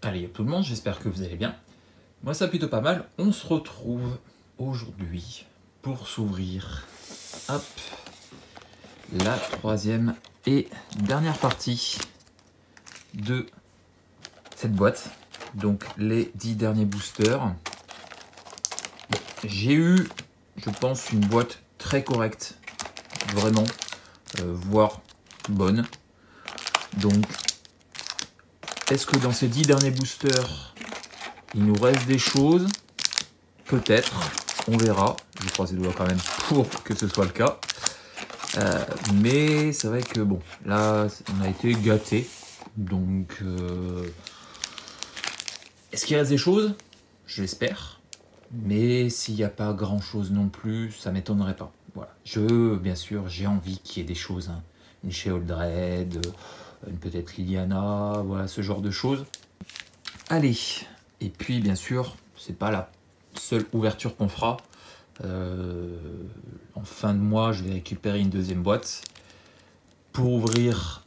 Allez, tout le monde, j'espère que vous allez bien. Moi, ça va plutôt pas mal. On se retrouve aujourd'hui pour s'ouvrir, hop, la troisième et dernière partie de cette boîte. Donc, les 10 derniers boosters. J'ai eu, je pense, une boîte très correcte, vraiment, voire bonne. Donc, est-ce que dans ces 10 derniers boosters, il nous reste des choses? Peut-être, on verra. Je croise les doigts quand même pour que ce soit le cas. Mais c'est vrai que bon, là, on a été gâtés. Donc, est-ce qu'il reste des choses? Je l'espère. Mais s'il n'y a pas grand-chose non plus, ça m'étonnerait pas. Voilà. Bien sûr, j'ai envie qu'il y ait des choses. Hein. Une Sheoldred, peut-être Liliana, voilà, ce genre de choses. Allez, et puis bien sûr, c'est pas la seule ouverture qu'on fera. En fin de mois, je vais récupérer une deuxième boîte pour ouvrir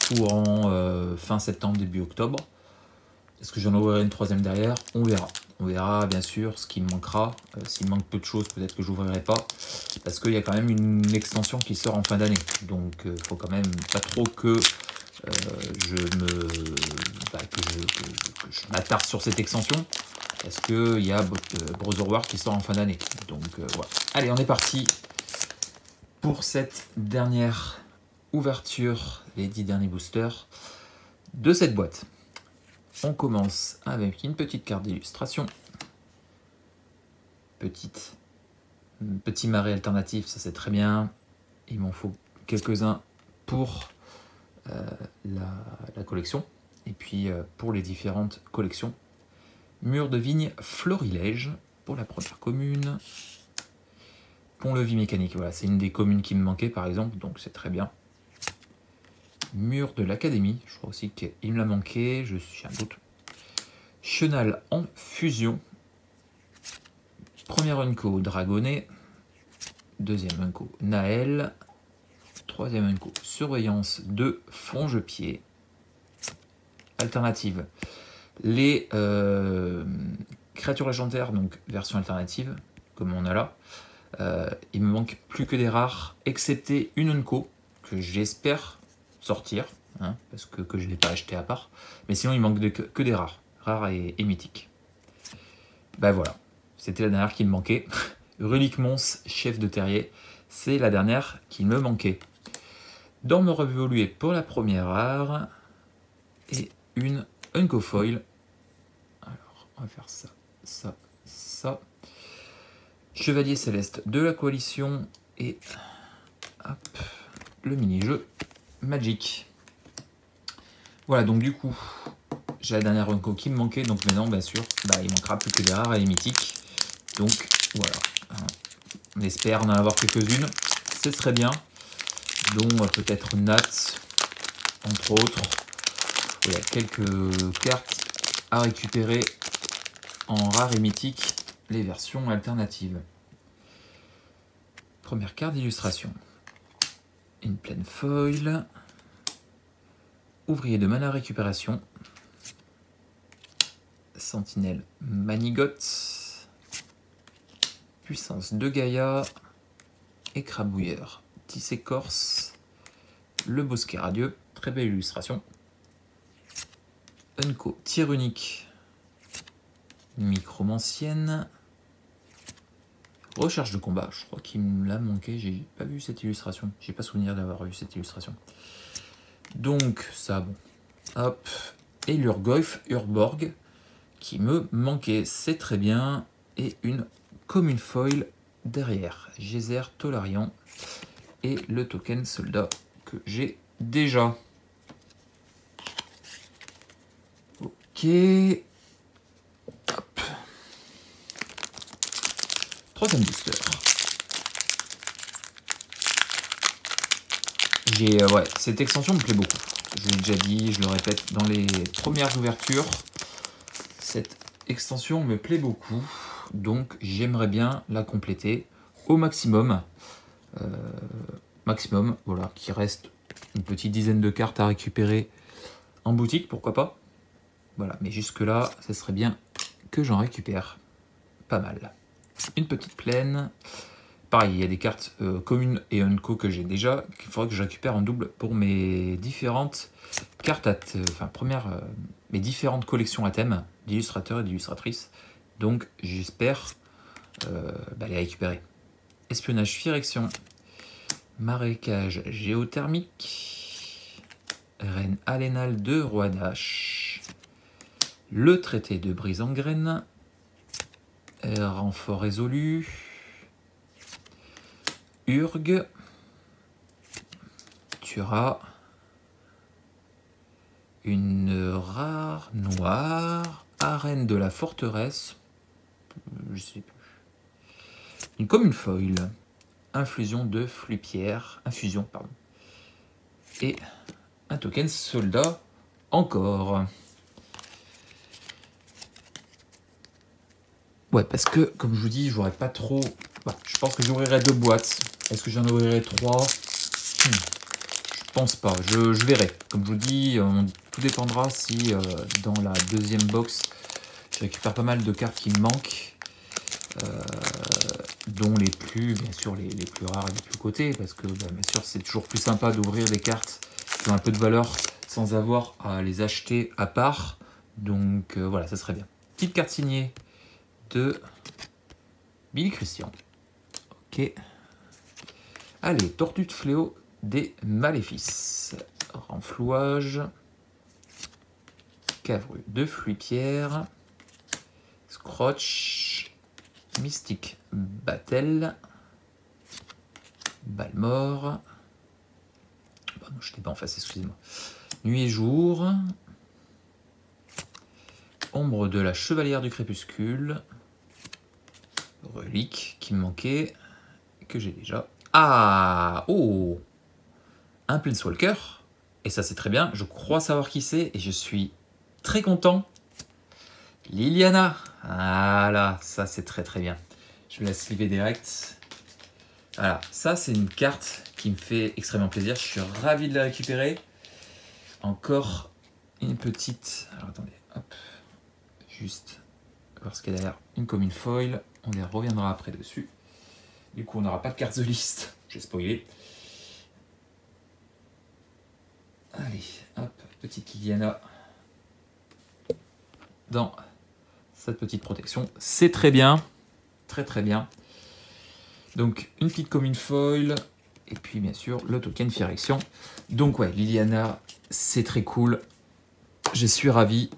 courant fin septembre, début octobre. Est-ce que j'en ouvrirai une troisième derrière? On verra. On verra bien sûr ce qui me manquera. S'il manque peu de choses, peut-être que j'ouvrirai pas. Parce qu'il y a quand même une extension qui sort en fin d'année. Donc il faut quand même pas trop que je m'attarde sur cette extension. Parce qu'il y a Brother War qui sort en fin d'année. Donc voilà. Allez, on est parti pour cette dernière ouverture, les 10 derniers boosters de cette boîte. On commence avec une petite carte d'illustration. Petit marais alternatif, ça c'est très bien. Il m'en faut quelques-uns pour la collection. Et puis pour les différentes collections. Mur de vigne Florilège pour la première commune. Pont-levis mécanique, voilà, c'est une des communes qui me manquait par exemple, donc c'est très bien. Mur de l'académie, je crois aussi qu'il me l'a manqué, j'ai un doute. Chenal en fusion. Première unco Dragonnet. Deuxième unco Naël. Troisième unco Surveillance de Fongepied. Alternative. Les créatures légendaires, donc version alternative, comme on a là. Il me manque plus que des rares, excepté une unco que j'espère sortir, hein, parce que je ne l'ai pas acheté à part. Mais sinon, il manque que des rares et mythiques. Ben voilà, c'était la dernière qui me manquait. Relique Mons, chef de terrier, c'est la dernière qui me manquait. Dorme révolué pour la première rare et une unco foil. Alors, on va faire ça, ça, ça. Chevalier céleste de la coalition et hop, le mini-jeu Magic. Voilà, donc du coup, j'ai la dernière unco qui me manquait, donc maintenant, bien sûr, il manquera plus que des rares et les mythiques. Donc voilà, on espère en avoir quelques-unes, ce serait bien, dont peut-être Nat, entre autres. Il y a quelques cartes à récupérer en rares et mythiques, les versions alternatives. Première carte d'illustration. Une pleine foil. Ouvrier de mana récupération. Sentinelle Manigotte. Puissance de Gaïa. Écrabouilleur Tissé Corse. Le Bosquet Radieux. Très belle illustration. Unco tir unique. Micromancienne. Recherche de combat, je crois qu'il me l'a manqué, j'ai pas vu cette illustration, j'ai pas souvenir d'avoir vu cette illustration. Donc ça, bon, hop, et l'Urgoyf Urborg qui me manquait, c'est très bien, et une commune foil derrière, Geyser Tolarian et le token soldat que j'ai déjà. Ok. Hop. Troisième booster. Ouais, cette extension me plaît beaucoup. Je l'ai déjà dit, je le répète dans les premières ouvertures. Cette extension me plaît beaucoup. Donc j'aimerais bien la compléter au maximum. Voilà, qu'il reste une petite dizaine de cartes à récupérer en boutique, pourquoi pas. Voilà, mais jusque-là, ça serait bien que j'en récupère pas mal. Une petite plaine. Pareil, il y a des cartes communes et unco que j'ai déjà, qu'il faudrait que je récupère en double pour mes différentes cartes, mes différentes collections à thème d'illustrateurs et d'illustratrices. Donc j'espère les récupérer. Espionnage Phyrexian, marécage géothermique, reine alénale de roi d'H, le traité de brise en graines, renfort résolu, Urgue, Tura, une rare noire, arène de la forteresse, je sais plus, une commune foil, infusion, et un token soldat encore. Ouais, parce que, comme je vous dis, j'aurais pas trop... je pense que j'ouvrirai 2 boîtes. Est-ce que j'en ouvrirai 3 ? Je pense pas. Je verrai. Comme je vous dis, tout dépendra si dans la deuxième box, je récupère pas mal de cartes qui me manquent. Dont les plus, bien sûr, les plus rares et les plus cotées. Parce que, bien sûr, c'est toujours plus sympa d'ouvrir des cartes qui ont un peu de valeur sans avoir à les acheter à part. Donc, voilà, ça serait bien. Petite carte signée de Billy Christian. Ok. Allez, tortue de fléau des maléfices. Renflouage. Cavru de Fluipierre. Scrotch. Mystique Battle. Balmore. Oh non, je n'étais pas en face, excusez-moi. Nuit et jour. Ombre de la chevalière du crépuscule. Relique qui me manquait, que j'ai déjà. Ah, oh, un Planeswalker. Et ça, c'est très bien. Je crois savoir qui c'est et je suis très content. Liliana. Voilà, ça, c'est très très bien. Je vais la sliver direct. Voilà, ça, c'est une carte qui me fait extrêmement plaisir. Je suis ravi de la récupérer. Encore une petite... Alors, attendez, hop. Juste voir ce qu'il y a derrière. Une commune foil. On y reviendra après dessus. Du coup, on n'aura pas de carte de liste. J'ai spoilé. Allez, hop, petite Liliana dans cette petite protection. C'est très bien. Très très bien. Donc, une petite commune foil. Et puis, bien sûr, le token Phyrexian. Donc, ouais, Liliana, c'est très cool. Je suis ravi.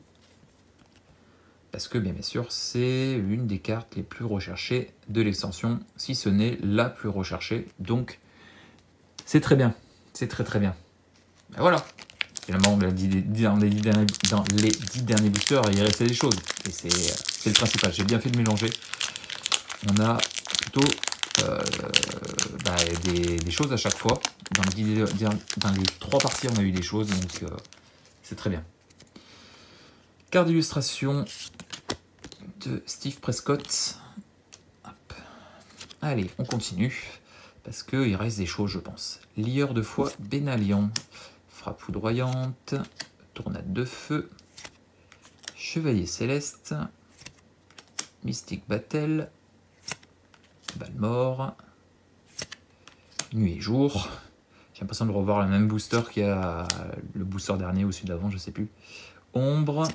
Parce que, bien sûr, c'est une des cartes les plus recherchées de l'extension, si ce n'est la plus recherchée. Donc, c'est très bien. C'est très très bien. Et voilà. Finalement, dans les 10 derniers boosters, il restait des choses. Et c'est le principal. J'ai bien fait de mélanger. On a plutôt des choses à chaque fois. Dans les 3 parties, on a eu des choses. Donc, c'est très bien. Carte d'illustration de Steve Prescott. Hop. Allez, on continue. Parce qu'il reste des choses, je pense. Lieur de foi Bénalion. Frappe foudroyante. Tornade de feu. Chevalier céleste. Mystique Battle. Balmore. Nuit et jour. J'ai l'impression de revoir le même booster qu'il y a le booster dernier ou celui d'avant, je sais plus. Ombre.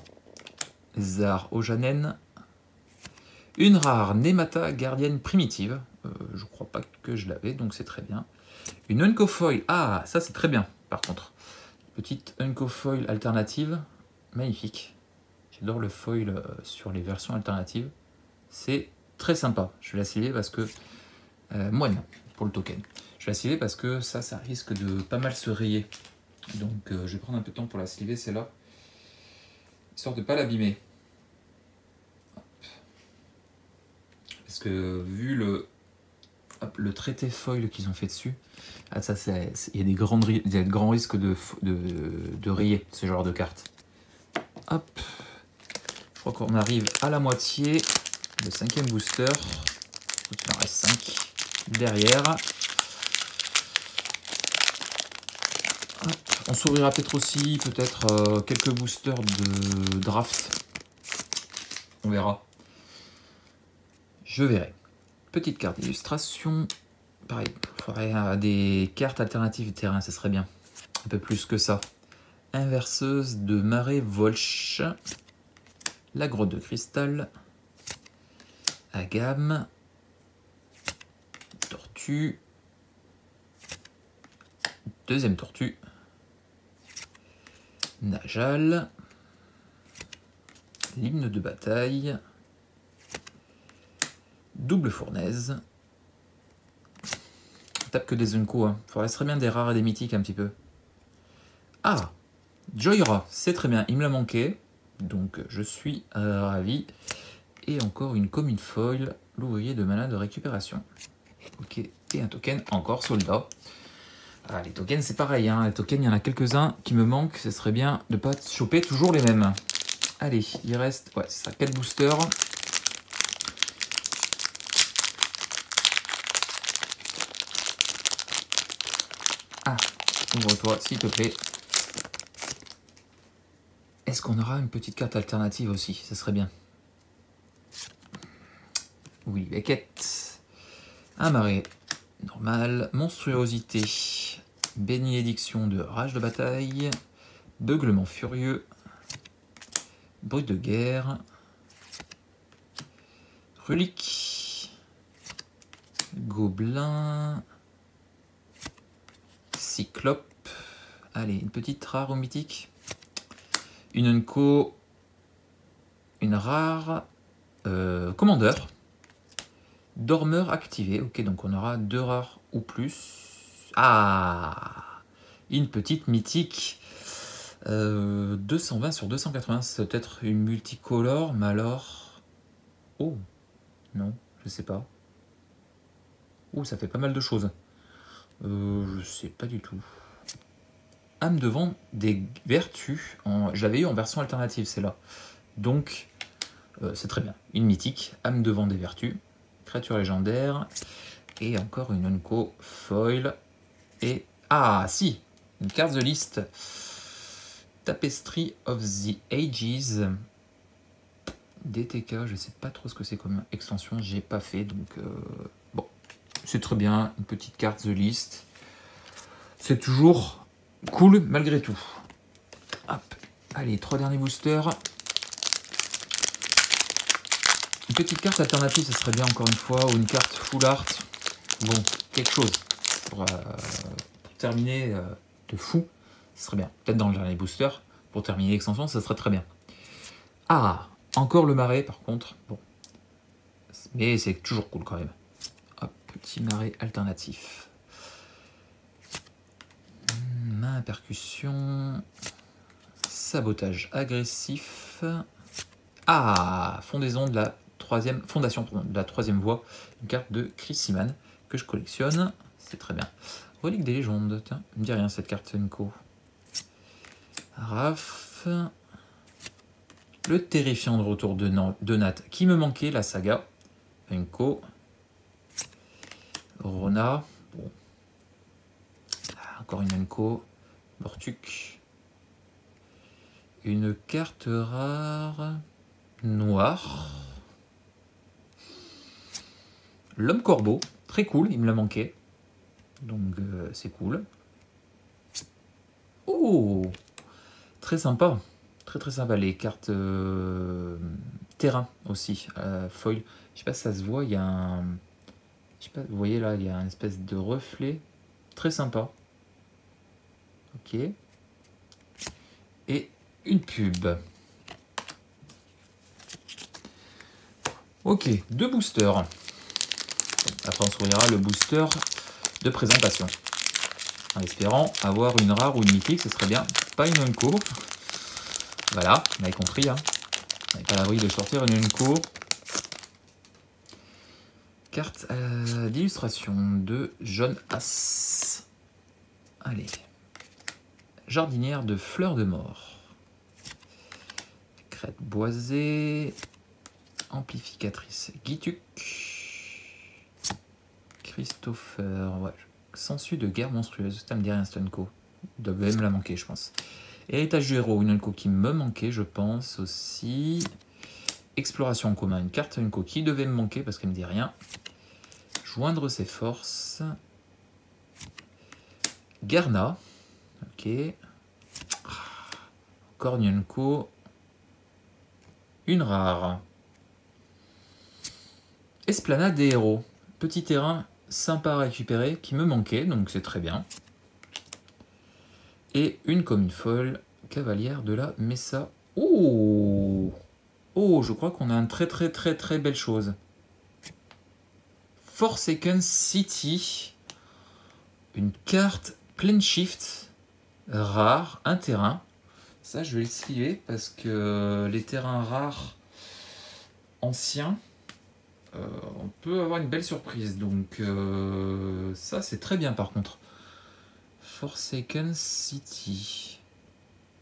Zar Ojanen. Une rare Nemata gardienne primitive. Je crois pas que je l'avais, donc c'est très bien. Une Unco Foil. Ah, ça c'est très bien, par contre. Petite Unco Foil alternative. Magnifique. J'adore le foil sur les versions alternatives. C'est très sympa. Je vais la sceller parce que... moine, pour le token. Je vais la sceller parce que ça risque de pas mal se rayer. Donc je vais prendre un peu de temps pour la sceller, celle-là. Histoire de ne pas l'abîmer. Parce que vu le traité foil qu'ils ont fait dessus, il y a des grands risques de rayer ce genre de carte. Hop, je crois qu'on arrive à la moitié. Le 5e booster. Il en reste 5 derrière. Hop, On s'ouvrira peut-être aussi, quelques boosters de draft. On verra. Je verrai. Petite carte d'illustration. Pareil, il faudrait des cartes alternatives de terrain, ça serait bien. Un peu plus que ça. Inverseuse de marée Volch. La grotte de cristal. Agame. Tortue. Deuxième tortue. Najal. L'hymne de bataille. Double fournaise. On tape que des Unco. Hein. Faudrait serait bien des rares et des mythiques un petit peu. Ah, Joyra, c'est très bien. Il me l'a manqué. Donc je suis ravi. Et encore une commune foil. L'ouvrier de mana de récupération. Ok. Et un token encore soldat. Ah, les tokens c'est pareil. Hein. Les tokens, il y en a quelques-uns qui me manquent. Ce serait bien de ne pas choper toujours les mêmes. Allez, il reste ça, 4 boosters. Ah, ouvre-toi, s'il te plaît. Est-ce qu'on aura une petite carte alternative aussi? Ça serait bien. Oui, Beckett. Un marais normal. Monstruosité. Bénédiction de rage de bataille. Beuglement furieux. Brut de guerre. Relique. Gobelin. Cyclope. Allez, une petite rare ou mythique. Une Unco. Une rare. Commandeur. Dormeur activé. Ok, donc on aura 2 rares ou plus. Ah, une petite mythique. 220 sur 280, c'est peut-être une multicolore, mais alors... Oh, non, je sais pas. Oh, ça fait pas mal de choses. Je sais pas du tout. Âme de vent des vertus. Je l'avais eu en version alternative, c'est là. Donc, c'est très bien. Une mythique, âme de vent des vertus. Créature légendaire. Et encore une Unco foil. Et... Ah, si, une carte de liste. Tapestry of the Ages. DTK, je sais pas trop ce que c'est comme extension, j'ai pas fait, donc bon, c'est très bien, une petite carte The List. C'est toujours cool malgré tout. Hop, allez, 3 derniers boosters. Une petite carte alternative, ça serait bien encore une fois, ou une carte full art. Bon, quelque chose pour terminer de fou, ce serait bien. Peut-être dans le dernier booster, pour terminer l'extension, ça serait très bien. Ah, encore le marais par contre, bon. Mais c'est toujours cool quand même. Hop, petit marais alternatif. Main à percussion. Sabotage agressif. Ah, fondation de la troisième voie. Une carte de Chris Seaman que je collectionne. C'est très bien. Relique des légendes. Tiens, ne me dit rien cette carte Unco. Raf. Le terrifiant de retour de Nat qui me manquait, la saga. Unco. Rona. Bon. Encore une Unco. Mortuc. Une carte rare. Noire. L'homme corbeau. Très cool, il me l'a manqué. Donc c'est cool. Oh, très sympa. Très très sympa. Les cartes terrain aussi. Foil. Je sais pas si ça se voit, il y a un... Je sais pas, vous voyez là, il y a une espèce de reflet. Très sympa. Ok. Et une pub. Ok, 2 boosters. Après on s'ouvrira le booster de présentation. En espérant avoir une rare ou une mythique, ce serait bien. Pas une Unco. Voilà, vous m'avez compris. Hein. On n'est pas à l'abri de sortir une Unco. Carte d'illustration de John Haas. Allez. Jardinière de fleurs de mort. Crête boisée. Amplificatrice Guituc. Christopher. Ouais. Sensu de guerre monstrueuse. Ça me dit rien, Stunco. Il devait me la manquer, je pense. Héritage du héros, une Unco qui me manquait, je pense aussi. Exploration en commun, une carte Unco qui devait me manquer parce qu'elle me dit rien. Joindre ses forces. Garna. Ok. Encore une Unco. Une rare. Esplanade des héros. Petit terrain sympa à récupérer qui me manquait, donc c'est très bien. Et une commune folle, cavalière de la Mesa. Oh, oh, je crois qu'on a une très belle chose. Forsaken City. Une carte plein shift rare, un terrain. Ça, je vais le sliver parce que les terrains rares anciens, on peut avoir une belle surprise. Donc ça, c'est très bien par contre. Forsaken City.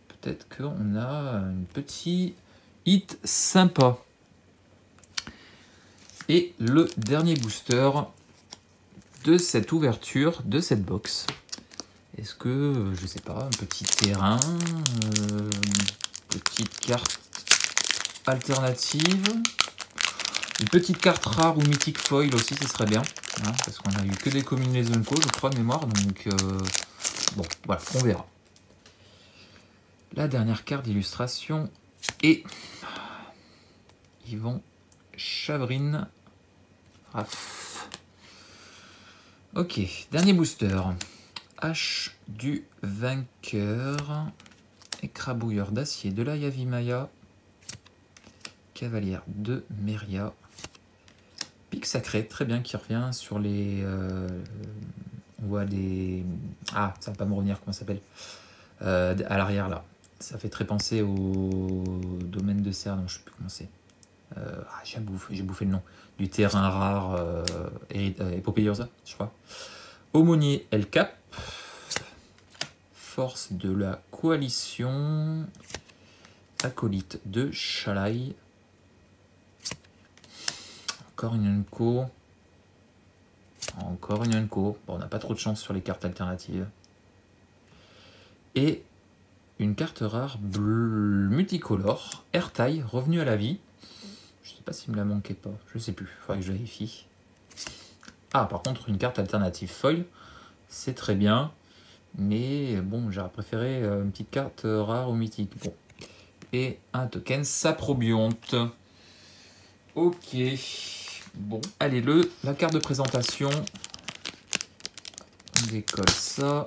Peut-être qu'on a un petit hit sympa. Et le dernier booster de cette ouverture, de cette box. Est-ce que, je sais pas, un petit terrain, petite carte alternative, une petite carte rare ou mythique foil aussi, ce serait bien. Hein, parce qu'on a eu que des combinaisons Unco, je crois, de mémoire. Donc, bon, voilà, on verra. La dernière carte d'illustration est Yvon Chabrine. Raf. Ok, dernier booster. Hache du vainqueur. Écrabouilleur d'acier de la Yavimaya. Cavalière de Meria. Pic sacré, très bien, qui revient sur les... on voit des... Ah, ça va pas me revenir, comment ça s'appelle à l'arrière, là. Ça fait très penser au domaine de serre, donc je sais plus comment c'est. J'ai bouffé le nom. Du terrain rare, Épopée d'Urza, je crois. Aumônier El Cap. Force de la coalition. Acolyte de Shalai. Encore une Unco. Encore une Unco. Bon, on n'a pas trop de chance sur les cartes alternatives. Et une carte rare bleu multicolore. Airtail, revenu à la vie. Je sais pas s'il me la manquait pas. Je sais plus. Il faudrait que je vérifie. Ah, par contre, une carte alternative foil. C'est très bien. Mais bon, j'aurais préféré une petite carte rare ou mythique. Bon. Et un token Saprobionte. Ok. Bon. Allez, la carte de présentation. On décolle ça.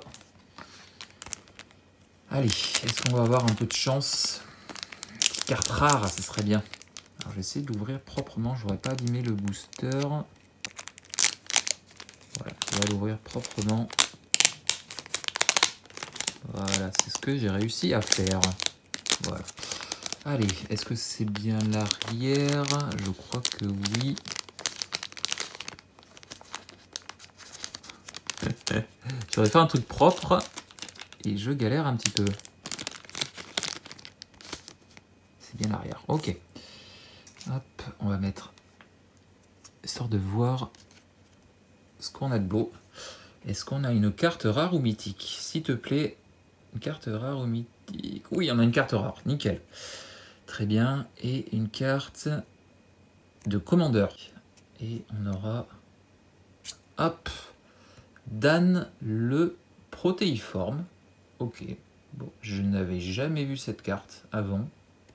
Allez, est-ce qu'on va avoir un peu de chance? Carte rare, ce serait bien. Alors, je vais essayer d'ouvrir proprement. Je n'aurais pas abîmé le booster. Voilà, on va l'ouvrir proprement. Voilà, c'est ce que j'ai réussi à faire. Voilà. Allez, est-ce que c'est bien l'arrière? Je crois que oui. J'aurais fait un truc propre et je galère un petit peu. C'est bien l'arrière. Ok. Hop, on va mettre, histoire de voir ce qu'on a de beau. Est-ce qu'on a une carte rare ou mythique? S'il te plaît, une carte rare ou mythique? Oui, on a une carte rare, nickel. Très bien, et une carte de commandeur. Et on aura, hop, Dan le protéiforme. Ok, bon, je n'avais jamais vu cette carte avant,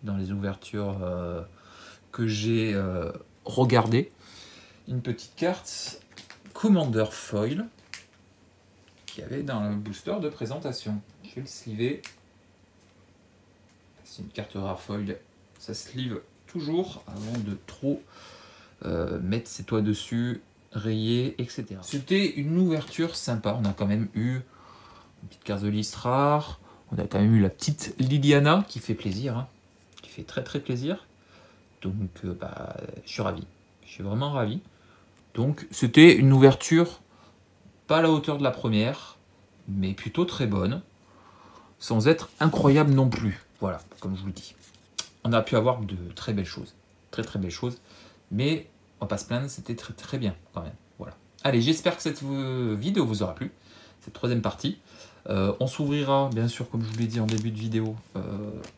dans les ouvertures que j'ai regardées. Une petite carte commandeur foil qui avait dans le booster de présentation. Je vais le sliver. C'est une carte rare foil, ça sleeve toujours avant de trop mettre ses toits dessus, rayer, etc. C'était une ouverture sympa. On a quand même eu une petite carte de liste rare. On a quand même eu la petite Liliana qui fait plaisir, hein, qui fait très plaisir. Donc je suis ravi. Je suis vraiment ravi. Donc c'était une ouverture pas à la hauteur de la première, mais plutôt très bonne, sans être incroyable non plus. Voilà, comme je vous le dis. On a pu avoir de très belles choses. Très belles choses. Mais on va pas se plaindre, c'était très bien quand même. Voilà. Allez, j'espère que cette vidéo vous aura plu. Cette troisième partie. On s'ouvrira, bien sûr, comme je vous l'ai dit en début de vidéo,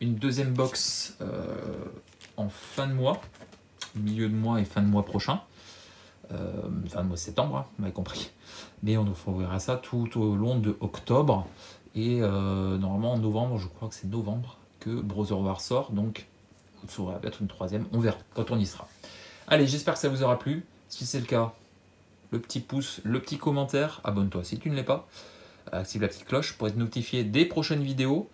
une deuxième box en fin de mois, milieu de mois et fin de mois prochain. Fin de mois de septembre, hein, vous m'avez compris. Mais on ouvrira ça tout au long de octobre. Et normalement en novembre, je crois que c'est novembre que Brother War sort. Donc il faudra peut-être une troisième, on verra quand on y sera. Allez, j'espère que ça vous aura plu. Si c'est le cas, le petit pouce, le petit commentaire, abonne-toi si tu ne l'es pas. Active la petite cloche pour être notifié des prochaines vidéos.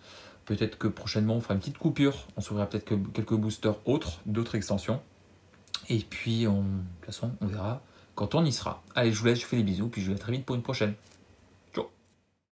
Peut-être que prochainement on fera une petite coupure. On s'ouvrira peut-être quelques boosters autres, d'autres extensions. Et puis, de toute façon, on verra quand on y sera. Allez, je vous laisse, je vous fais des bisous, puis je vous dis à très vite pour une prochaine.